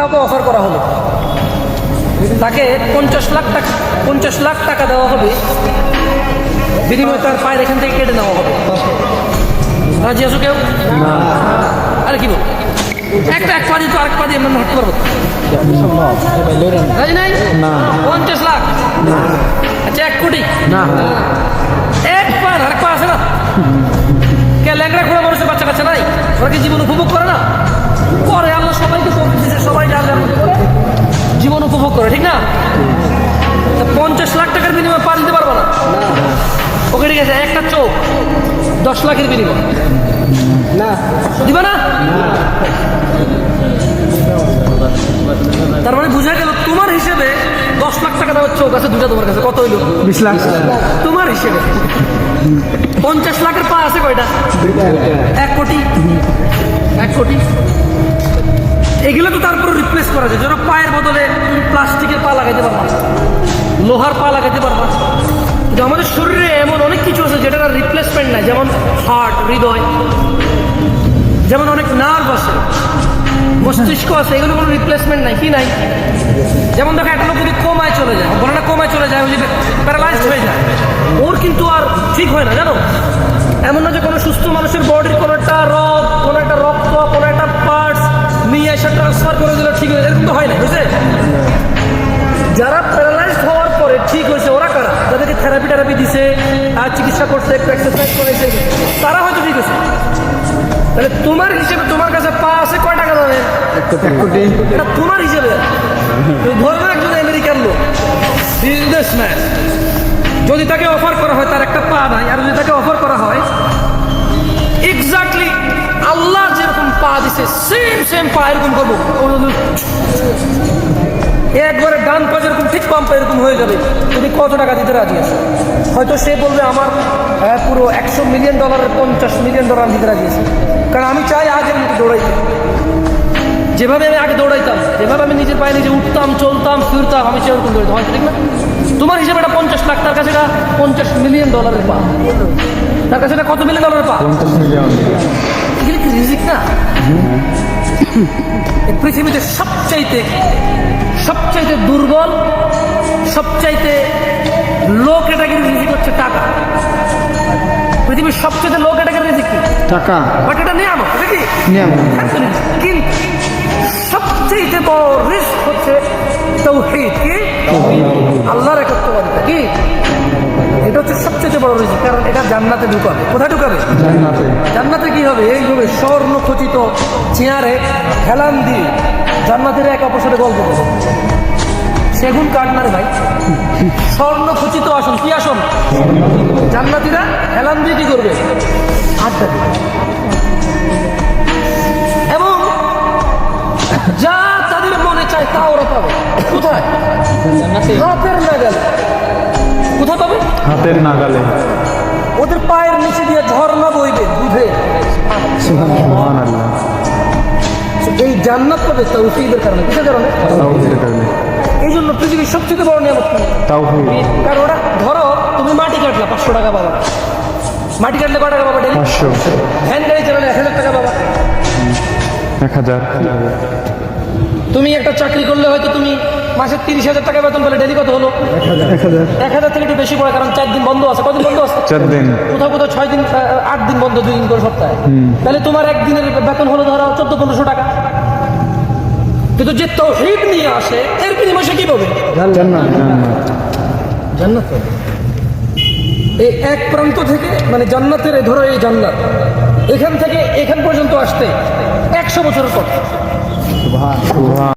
কাউকে অফার করা হলো, তাকে 50 লাখ টাকা দেওয়া হবে, বিনিময়ে তার পায়ের এখান থেকে কেটে নেওয়া হবে। রাজি আছো কেউ? আরে কি বল, একটা এক পা দিত আরেক পা দিয়ে আমরা হাঁটতে পারবো? রাজি নাই? 50 লাখ, আচ্ছা 1 কোটি, এক পা আরেক পা আছে না? কে ল্যাংড়া ঘোড়া মানুষের বাচ্চা কাচ্চা নাই? ওরা কি জীবন উপভোগ করে না? করে, আল্লাহ সবাইকে দিচ্ছে, সবাই জীবন উপভোগ করে, ঠিক না? 50 লাখ টাকার বিনিময়ে পা দিতে পারবো না। ওকে ঠিক আছে, একটা চোখ 10 লাখের বিনিময় না দিবা না? তার মানে বুঝা গেল তোমার হিসেবে 10 লাখ টাকা দেওয়ার চোখ আছে দুটা, তোমার কাছে কত হইলো? 20 লাখ তোমার হিসেবে। 50 লাখের পা আছে কয়টা? 1 কোটি। 1 কোটি এগুলো তো তারপরে রিপ্লেস করা যায়। যেন পায়ের বদলে তুমি প্লাস্টিকের পা লাগাইতে পারবা, লোহার পা লাগাইতে পারবা। কিন্তু আমাদের শরীরে এমন অনেক কিছু আছে যেটার রিপ্লেসমেন্ট নাই, যেমন হার্ট, হৃদয়, যেমন অনেক নার্ভ আছে, মস্তিষ্ক আছে, এগুলো কোনো রিপ্লেসমেন্ট নাই। কি নাই? যেমন দেখো একটা লোক যদি কোমায় চলে যায়, বলাটা কোমায় চলে যায়, ওই যে প্যারালাইজড হয়ে যায়, ওর কিন্তু আর ঠিক হয় না, জানো? এমন না যে কোনো সুস্থ মানুষের বডির কোনো একটা রগ, কোনো একটা রক্ত, কোনো একটা পার্টস নিয়ে এসে ট্রান্সফার করে দিলে ঠিক হয়ে যায়, এরকম তো হয় না, বুঝছে? যারা প্যারালাইজড হওয়ার পরে ঠিক হয়েছে ওরা কারা? যাদেরকে থেরাপি দিছে আর চিকিৎসা করছে, একটু এক্সারসাইজ করেছে, তারা হয়তো ঠিক আছে। তাহলে তোমার হিসেবে তোমার কাছে পা আছে কয় টাকা দামে? 1 কোটি। এটা তোমার হিসেবে। ধরবেন একজন আমেরিকান লোক, বিজনেসম্যান, যদি তাকে অফার করা হয় তার একটা পা নাই, আর যদি তাকে অফার করা হয় এক্স্যাক্টলি আল্লাহ যেরকম পা দিছে সেম পা এরকম করবো, একবারে ডান পা যেরকম ঠিক পাম্পা এরকম হয়ে যাবে, তুমি কত টাকা দিতে রাজি আছে? হয়তো সে বলবে আমার পুরো $100 মিলিয়ন $50 মিলিয়ন দিতে রাজি আছে, কারণ আমি চাই আগের মতো দৌড়াইতে, যেভাবে আমি আগে দৌড়াইতাম, যেভাবে আমি নিজের পায়ে নিজে উঠতাম, চলতাম, ফিরতাম, আমি সেরকম দৌড়াইতাম, হয়তো ঠিক না? তোমার হিসেবে এটা 50 লাখ, তার কাছে এটা $50 মিলিয়ন পা, তার কাছে এটা কত $1 মিলিয়ন পা? 50 মিলিয়ন। এগুলি কি রিজিক না? পৃথিবীতে সবচাইতে দুর্বল, সবচাইতে লো ক্যাটাগরি রিজিক হচ্ছে টাকা। পৃথিবীর সবচেয়ে লো ক্যাটাগরি রিজিক কি? টাকা। বাট এটা নিয়ামত, এটা কি নিয়ামত। কিন্তু সবচেয়ে বড় রিস্ক হচ্ছে তাওহীদ, কি? আল্লাহর একত্ববাদিতা, কি? এটা হচ্ছে সবচেয়ে বড় রিজিক, কারণ এটা জান্নাতে ঢুকাবে। কোথায় ঢুকাবে? জান্নাতে। কি হবে? এইভাবে স্বর্ণ খচিত চেয়ারে হেলান দিয়ে জান্নাতের এক অপর সাথে গল্প করবে। সেগুন কাঠ না রে ভাই, স্বর্ণ খচিত আসন। কি আসন? জান্নাতীরা হেলান দিয়ে কি করবে? আড্ডা দিবে। এবং যা তাদের মনে চায় তা ওরা পাবে। কোথায়? হাতের নাগালে। কোথায় পাবে? হাতের নাগালে। ওদের পায়ের নিচে দিয়ে ঝর্ণা বইবে দুধে। সুবহানাল্লাহ। এই জান্নাত পাবে তাওহীদের কারণে। কিসের কারণে? তাওহীদের কারণে। এই জন্য পৃথিবীর সবচেয়ে বড় নিয়ামত কি? তাওহীদ। কারণ ওরা, ধরো তুমি মাটি কাটলা, 500 টাকা পাবা। মাটি কাটলে কয় টাকা পাবা? 500। ভ্যান গাড়ি চালালে 1000 টাকা পাবা। 1000। তুমি একটা চাকরি করলে হয়তো তুমি মাসে 30,000 টাকা বেতন পেলে, ডেলি কত হলো? 1000 থেকে একটু বেশি পড়ে, কারণ 4 দিন বন্ধ আছে। কদিন বন্ধ আছে? 4 দিন। কোথাও 6 দিন, 8 দিন বন্ধ, 2 দিন করে সপ্তাহে। তাহলে তোমার একদিনের বেতন হলো ধরো 1400-1500 টাকা। কিন্তু যে তাওহীদ নিয়ে আসে এর বিনিময়ে সে কি পাবে? জান্নাত পাবে। এই এক প্রান্ত থেকে, মানে জান্নাতের, ধরো এই জান্নাত, এখান থেকে এখান পর্যন্ত আসতে 100 বছরের পথ।